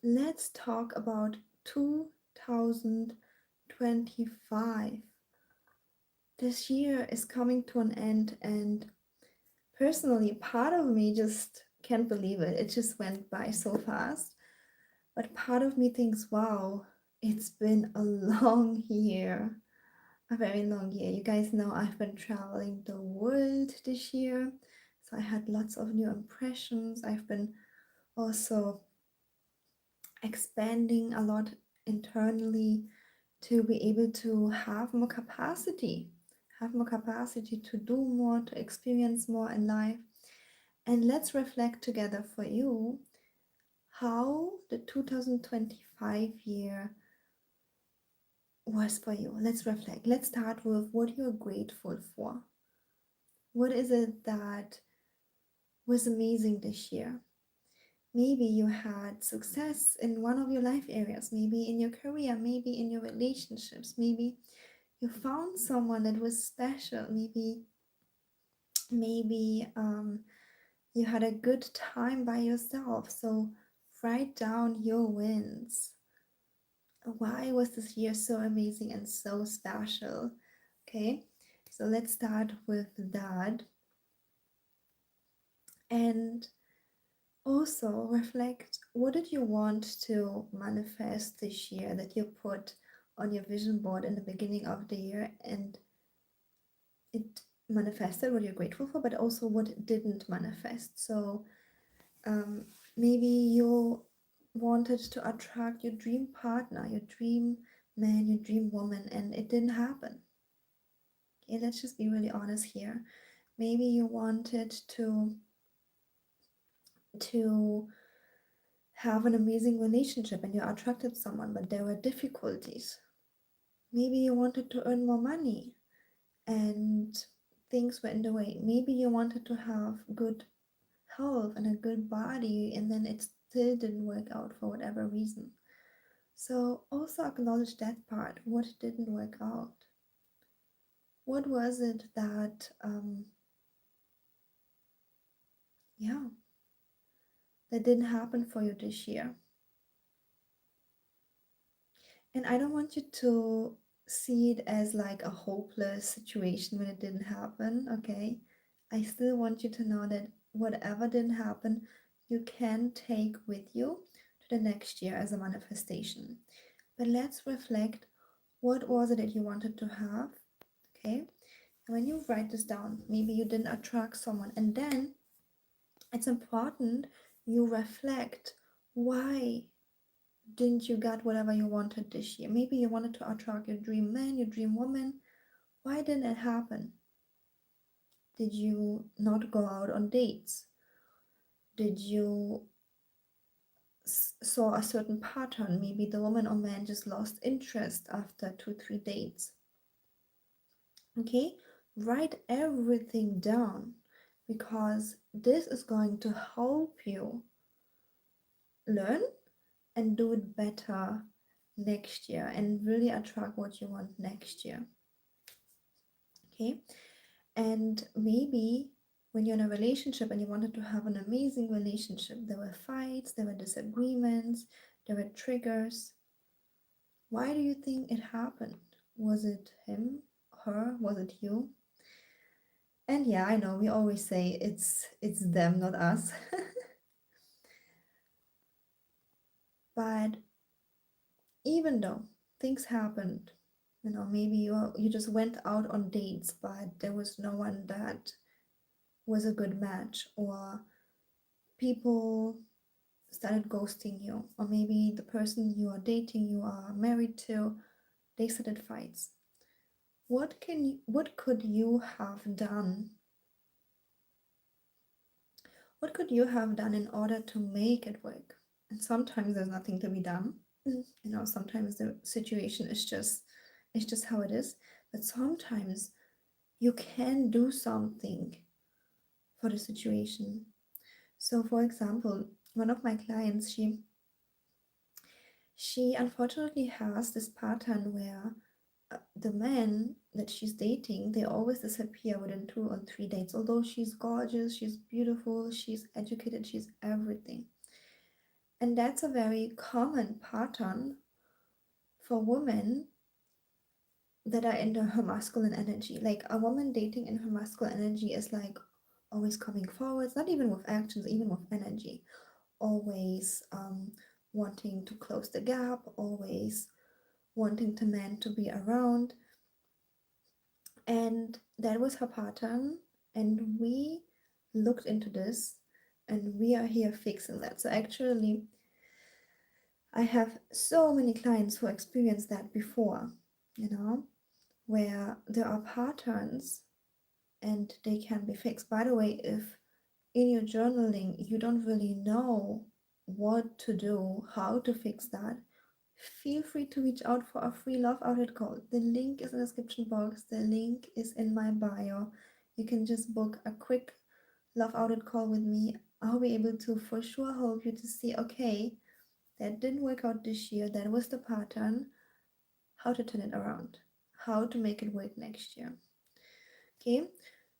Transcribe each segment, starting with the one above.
let's talk about 2025. This year is coming to an end, and personally, part of me just can't believe it. It just went by so fast. But part of me thinks, wow, it's been a long year, a very long year. You guys know I've been traveling the world this year, so I had lots of new impressions. I've been also expanding a lot internally to be able to have more capacity to do more, to experience more in life. And let's reflect together for you how the 2025 year was for you. Let's reflect. Let's start with what you're grateful for. What is it that was amazing this year? Maybe you had success in one of your life areas, maybe in your career, maybe in your relationships, maybe you found someone that was special, maybe you had a good time by yourself. So write down your wins. Why was this year so amazing and so special? Okay, so let's start with that. And also reflect, what did you want to manifest this year that you put on your vision board in the beginning of the year, and it manifested what you're grateful for, but also what didn't manifest. So um, maybe you wanted to attract your dream partner, your dream man, your dream woman, and it didn't happen. Okay, let's just be really honest here. Maybe you wanted to have an amazing relationship and you attracted someone, but there were difficulties. Maybe you wanted to earn more money and things were in the way. Maybe you wanted to have good health and a good body, and then it still didn't work out for whatever reason. So also acknowledge that part. What didn't work out? What was it that, yeah, that didn't happen for you this year? And I don't want you to see it as like a hopeless situation when it didn't happen, okay? I still want you to know that whatever didn't happen, you can take with you to the next year as a manifestation. But let's reflect, what was it that you wanted to have, okay? And when you write this down, maybe you didn't attract someone, and then it's important you reflect, why didn't you get whatever you wanted this year? Maybe you wanted to attract your dream man, your dream woman. Why didn't it happen? Did you not go out on dates? Did you saw a certain pattern? Maybe the woman or man just lost interest after 2, 3 dates. Okay, write everything down, because this is going to help you learn and do it better next year and really attract what you want next year. Okay, and maybe when you're in a relationship and you wanted to have an amazing relationship, there were fights, there were disagreements, there were triggers. Why do you think it happened? Was it him, her? Was it you? And yeah, I know we always say it's them, not us. But even though things happened, maybe you just went out on dates, but there was no one that was a good match, or people started ghosting you, or maybe the person you are dating, you are married to, they started fights. What could you have done? What could you have done in order to make it work? And sometimes there's nothing to be done. Sometimes the situation is just, it's just how it is. But sometimes you can do something for the situation. So for example, one of my clients, she unfortunately has this pattern where the men that she's dating, they always disappear within 2 or 3 dates. Although she's gorgeous, she's beautiful, she's educated, she's everything. And that's a very common pattern for women that are into her masculine energy. Like a woman dating in her masculine energy is like always coming forwards, not even with actions, even with energy. Always wanting to close the gap, always wanting the man to be around. And that was her pattern. And we looked into this and we are here fixing that. So actually, I have so many clients who experienced that before, you know, where there are patterns and they can be fixed. By the way, if in your journaling you don't really know what to do, how to fix that, feel free to reach out for a free love audit call. The link is in the description box, the link is in my bio. You can just book a quick love audit call with me. I'll be able to for sure help you to see, okay, that didn't work out this year, that was the pattern, how to turn it around, how to make it work next year. Okay,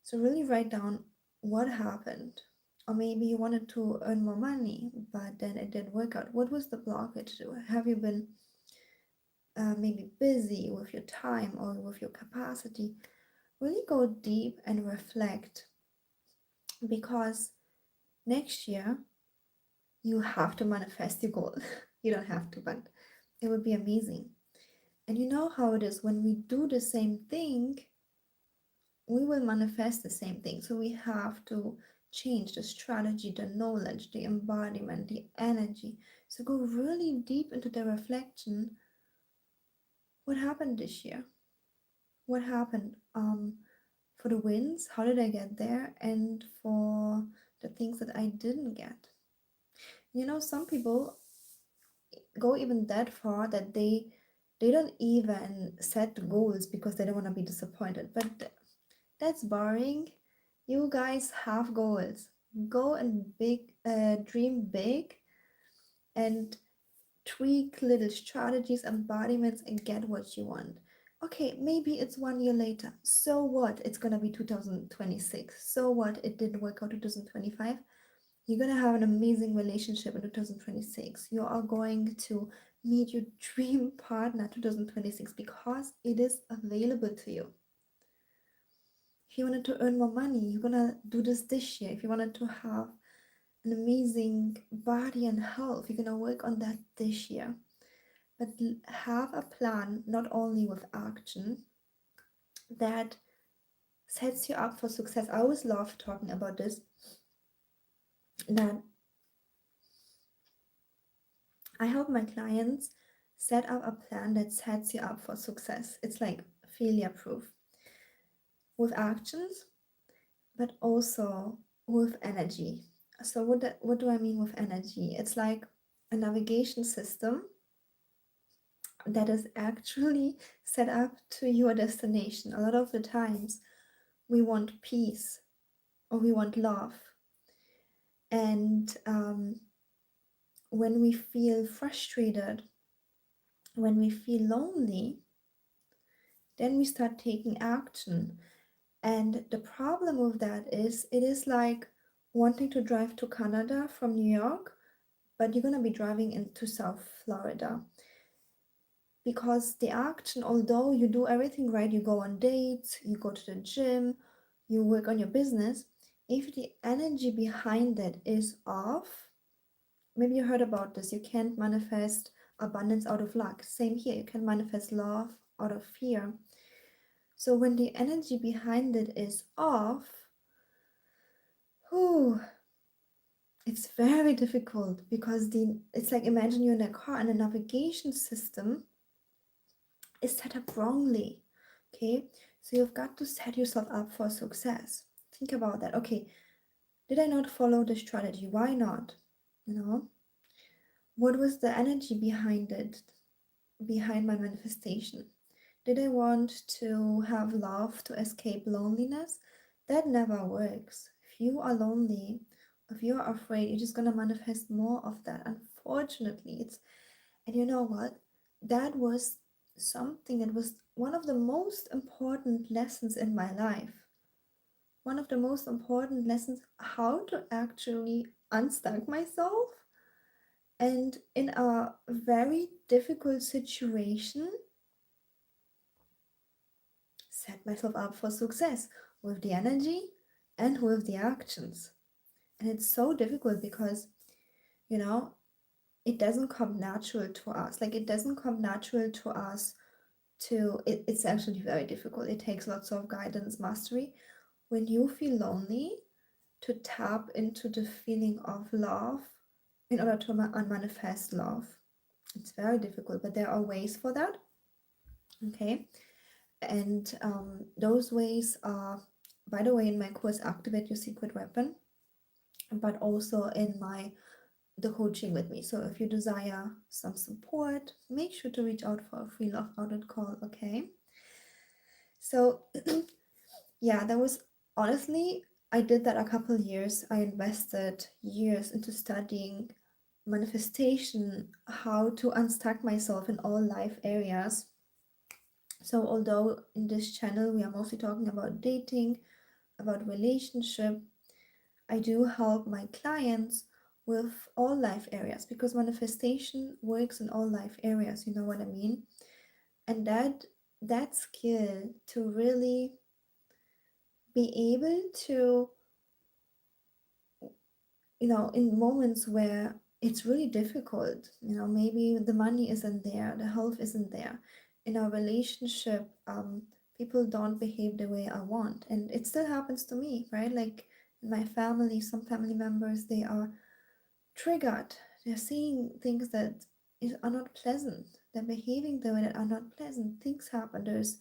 so really write down what happened. Or maybe you wanted to earn more money, but then it didn't work out. What was the blockage? Have you been maybe busy with your time or with your capacity? Really go deep and reflect, because next year you have to manifest your goal. You don't have to, but it would be amazing. And you know how it is when we do the same thing, we will manifest the same thing. So we have to change the strategy, the knowledge, the embodiment, the energy. So go really deep into the reflection. What happened this year? What happened? For the wins, how did I get there? And for the things that I didn't get. You know, some people go even that far that they don't even set goals because they don't want to be disappointed. But that's boring. You guys have goals. Go and dream big and tweak little strategies, embodiments, and get what you want. Okay, maybe it's 1 year later. So what? It's gonna be 2026. So what? It didn't work out 2025. You're gonna have an amazing relationship in 2026. You are going to meet your dream partner 2026 because it is available to you. If you wanted to earn more money, you're gonna do this year. If you wanted to have an amazing body and health, you're gonna work on that this year. But have a plan, not only with action, that sets you up for success. I always love talking about this, that I help my clients set up a plan that sets you up for success. It's like failure proof with actions, but also with energy. So what do I mean with energy? It's like a navigation system that is actually set up to your destination. A lot of the times we want peace or we want love. And when we feel frustrated, when we feel lonely, then we start taking action. And the problem with that is it is like wanting to drive to Canada from New York, but you're going to be driving into South Florida. Because the action, although you do everything right, you go on dates, you go to the gym, you work on your business, if the energy behind it is off, maybe you heard about this, you can't manifest abundance out of luck. Same here, you can manifest love out of fear. So when the energy behind it is off, whew, it's very difficult because it's like imagine you're in a car and the navigation system is set up wrongly. Okay, so you've got to set yourself up for success. Think about that. Okay, did I not follow the strategy? Why not? You know, what was the energy behind it, behind my manifestation? Did I want to have love to escape loneliness? That never works. If you are lonely, if you're afraid, you're just gonna manifest more of that. Unfortunately, and you know what? That was something that was one of the most important lessons in my life. One of the most important lessons, how to actually unstuck myself And in a very difficult situation, set myself up for success with the energy and with the actions. And it's so difficult because, you know, it doesn't come natural to us. Like, it doesn't come natural to us it's actually very difficult. It takes lots of guidance, mastery. When you feel lonely, to tap into the feeling of love in order to manifest love. It's very difficult, but there are ways for that. Okay. And those ways are, by the way, in my course, Activate Your Secret Weapon, but also in the coaching with me. So if you desire some support, make sure to reach out for a free love audit call. Okay. So yeah, that was honestly, I did that a couple years. I invested years into studying manifestation, how to unstuck myself in all life areas. So, although in this channel we are mostly talking about dating, about relationship, I do help my clients with all life areas because manifestation works in all life areas, you know what I mean? And that skill to really be able to, in moments where it's really difficult, maybe the money isn't there, the health isn't there, in a relationship, people don't behave the way I want. And it still happens to me, right? Like in my family, some family members, they are triggered. They're seeing things that are not pleasant. They're behaving the way that are not pleasant. Things happen. There's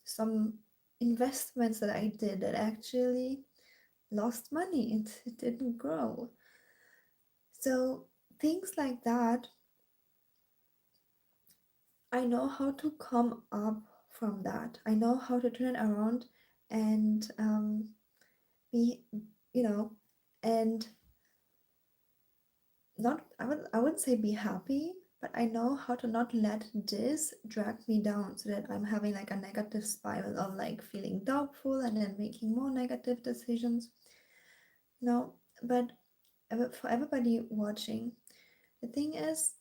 some investments that I did that actually lost money. It didn't grow. So things like that, I know how to come up from that. I know how to turn it around and be, you know, and not, I wouldn't say be happy, but I know how to not let this drag me down so that I'm having like a negative spiral of like feeling doubtful and then making more negative decisions. No, but for everybody watching, the thing is,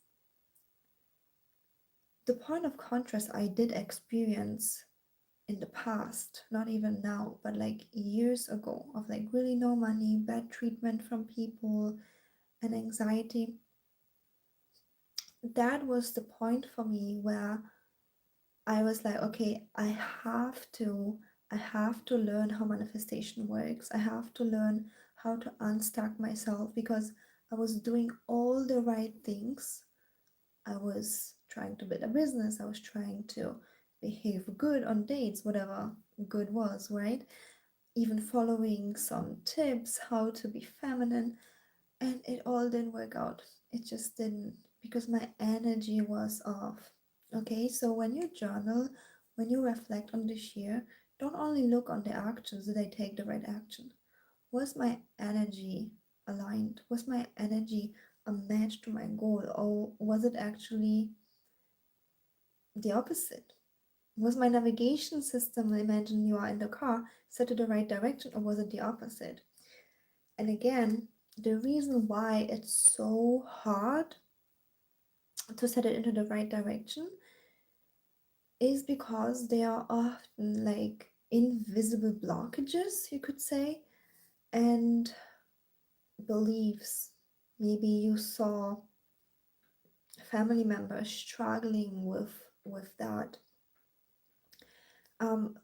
the point of contrast I did experience in the past, not even now, but like years ago, of like really no money, bad treatment from people, and anxiety. That was the point for me where I was like, okay, I have to learn how manifestation works. I have to learn how to unstuck myself because I was doing all the right things. I was trying to build a business. I was trying to behave good on dates, whatever good was, right? Even following some tips how to be feminine, and it all didn't work out. It just didn't because my energy was off. Okay, so when you journal, when you reflect on this year, don't only look on the actions. Did I take the right action? Was my energy aligned? Was my energy a match to my goal, or was it actually the opposite? Was my navigation system, imagine you are in the car, set to the right direction, or was it the opposite? And again, the reason why it's so hard to set it into the right direction is because there are often like invisible blockages, you could say, and beliefs. Maybe you saw family members struggling with that.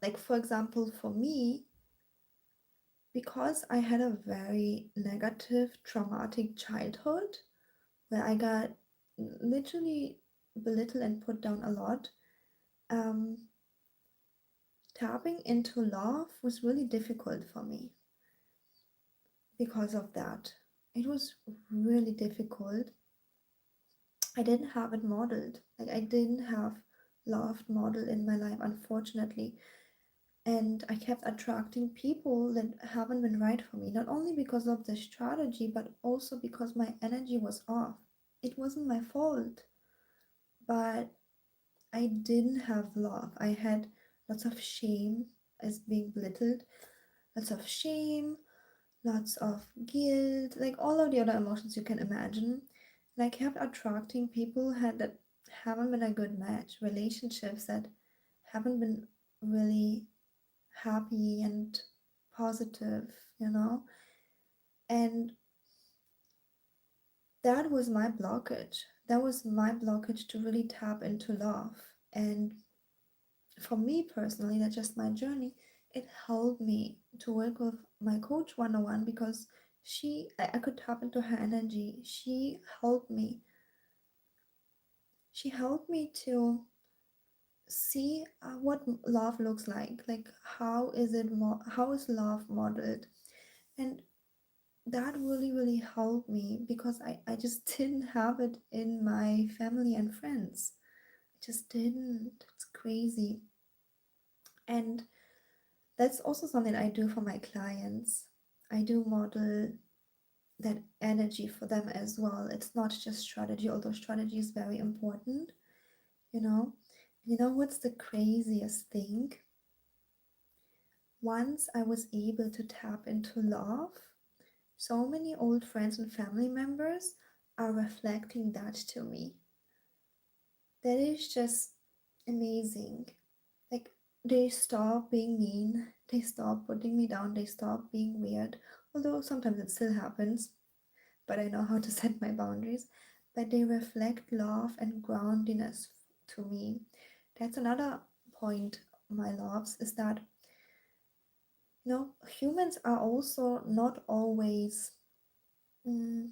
Like for example, for me, because I had a very negative, traumatic childhood where I got literally belittled and put down a lot, um, tapping into love was really difficult for me because of that. It was really difficult. I didn't have it modeled. Like I didn't have love modeled in my life, unfortunately. And I kept attracting people that haven't been right for me, not only because of the strategy, but also because my energy was off. It wasn't my fault, but I didn't have love. I had lots of shame as being belittled, lots of shame, lots of guilt, like all of the other emotions you can imagine. And I kept attracting people that haven't been a good match, relationships that haven't been really happy and positive, you know? And that was my blockage. That was my blockage to really tap into love. And for me personally, that's just my journey. It helped me to work with my coach 101 because I could tap into her energy. Helped me. She helped me to see what love looks like how is how is love modeled, and that really helped me because I just didn't have it in my family and friends. I just didn't. It's crazy. And that's also something I do for my clients. I do model that energy for them as well. It's not just strategy, although strategy is very important, you know. You know what's the craziest thing? Once I was able to tap into love, so many old friends and family members are reflecting that to me. That is just amazing. Like, they stop being mean, they stop putting me down, they stop being weird. Although sometimes it still happens, but I know how to set my boundaries. But they reflect love and groundiness to me. That's another point, my loves, is that humans are also not always mm,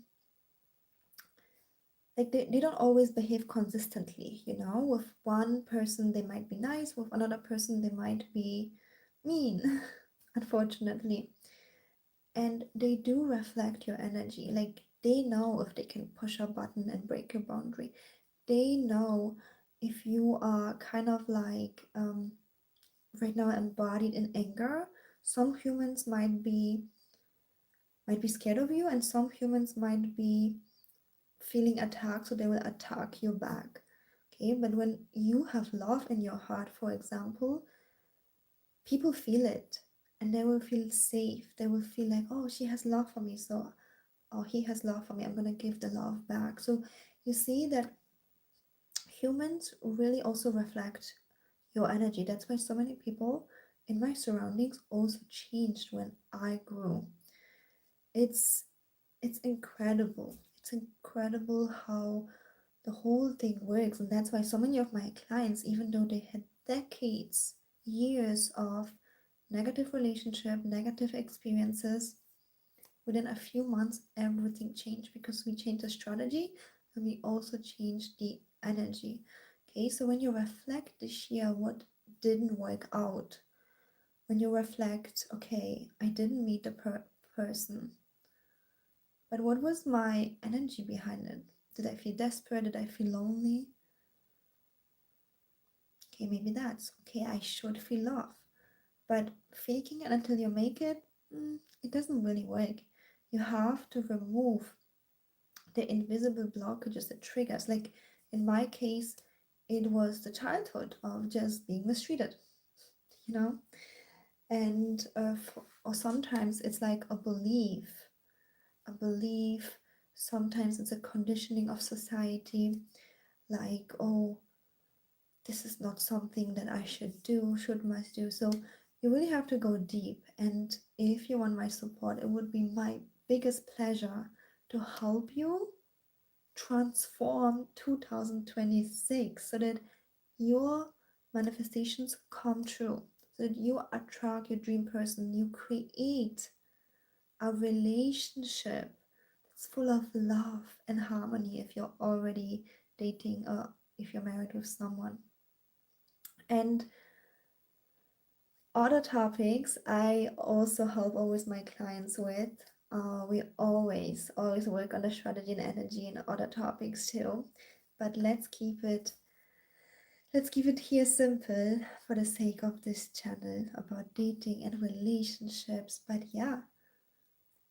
like they don't always behave consistently. With one person they might be nice, with another person they might be mean, unfortunately. And they do reflect your energy. Like, they know if they can push a button and break your boundary. They know if you are kind of like right now embodied in anger. Some humans might be scared of you, and some humans might be feeling attacked, so they will attack you back. Okay, but when you have love in your heart, for example, people feel it, and they will feel safe. They will feel like, oh, she has love for me, so, oh, he has love for me, I'm gonna give the love back. So you see that humans really also reflect your energy. That's why so many people in my surroundings also changed when I grew. It's it's incredible. It's incredible how the whole thing works. And that's why so many of my clients, even though they had decades, years of negative relationship, negative experiences, within a few months everything changed because we changed the strategy and we also changed the energy. Okay, so when you reflect this year what didn't work out, when you reflect, okay, I didn't meet the person, but what was my energy behind it? Did I feel desperate? Did I feel lonely? Okay, maybe that's okay. I should feel love. But faking it until you make it, it doesn't really work. You have to remove the invisible blockages, the triggers. Like in my case, it was the childhood of just being mistreated, you know? And or sometimes it's like a belief. Sometimes it's a conditioning of society, like, oh, this is not something that I should do, must do. So you really have to go deep. And if you want my support, it would be my biggest pleasure to help you transform 2026 so that your manifestations come true, so that you attract your dream person, you create a relationship that's full of love and harmony if you're already dating or if you're married with someone. And other topics I also help always my clients with. We always work on the strategy and energy and other topics too. But let's keep it here simple for the sake of this channel about dating and relationships. But yeah,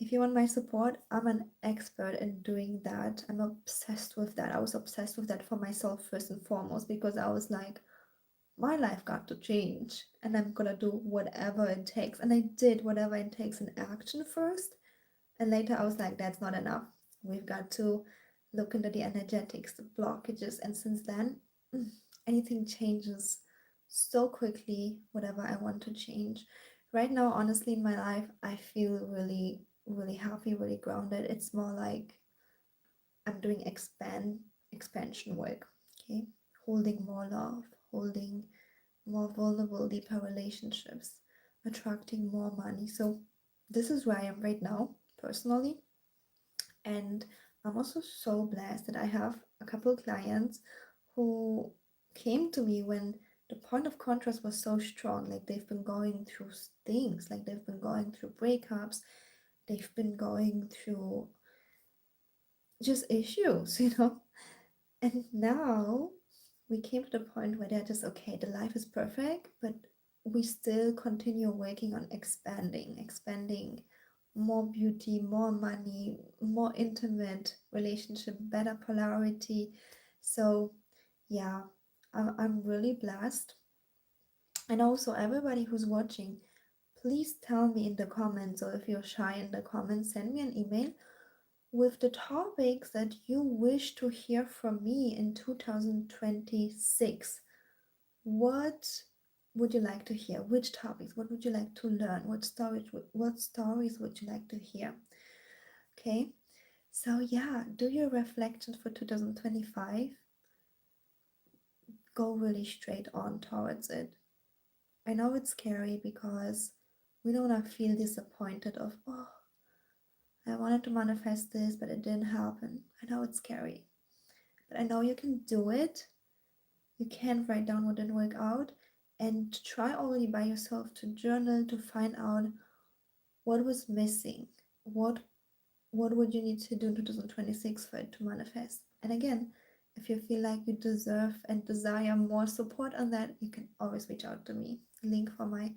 if you want my support, I'm an expert in doing that. I'm obsessed with that. I was obsessed with that for myself first and foremost because I was like, my life got to change and I'm gonna do whatever it takes. And I did whatever it takes in action first. And later I was like, that's not enough. We've got to look into the energetics, the blockages, and since then, mm, anything changes so quickly, whatever I want to change. Right now, honestly, in my life, I feel really, really happy, really grounded. It's more like I'm doing expansion work, okay? Holding more love, holding more vulnerable, deeper relationships, attracting more money. So this is where I am right now, personally. And I'm also so blessed that I have a couple clients who came to me when the point of contrast was so strong. Like they've been going through things, like they've been going through breakups, they've been going through just issues, And now we came to the point where they're just okay, the life is perfect, but we still continue working on expanding more beauty, more money, more intimate relationship, better polarity. So, yeah, I'm really blessed. And also, everybody who's watching, please tell me in the comments, or if you're shy in the comments, send me an email with the topics that you wish to hear from me in 2026. What would you like to hear? Which topics? What would you like to learn? What stories would you like to hear? Okay? So yeah, do your reflections for 2025. Go really straight on towards it. I know it's scary because we don't want to feel disappointed of, oh, I wanted to manifest this, but it didn't happen. I know it's scary. But I know you can do it. You can write down what didn't work out and try already by yourself to journal to find out what was missing. What would you need to do in 2026 for it to manifest? And again, if you feel like you deserve and desire more support on that, you can always reach out to me. Link for my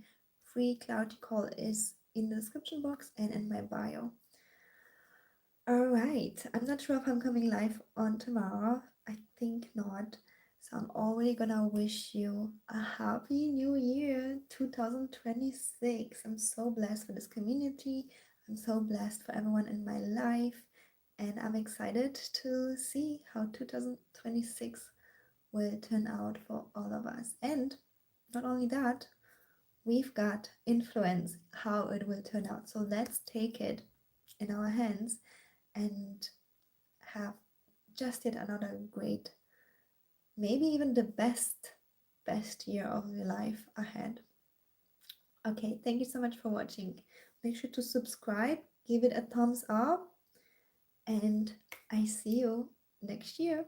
free clarity call is in the description box and in my bio. All right. I'm not sure if I'm coming live on tomorrow. I think not. So I'm already gonna wish you a happy new year 2026. I'm so blessed for this community. I'm so blessed for everyone in my life. And I'm excited to see how 2026 will turn out for all of us. And not only that, we've got influence how it will turn out. So let's take it in our hands and have just yet another great, maybe even the best year of your life ahead. Okay, thank you so much for watching. Make sure to subscribe, give it a thumbs up, and I see you next year.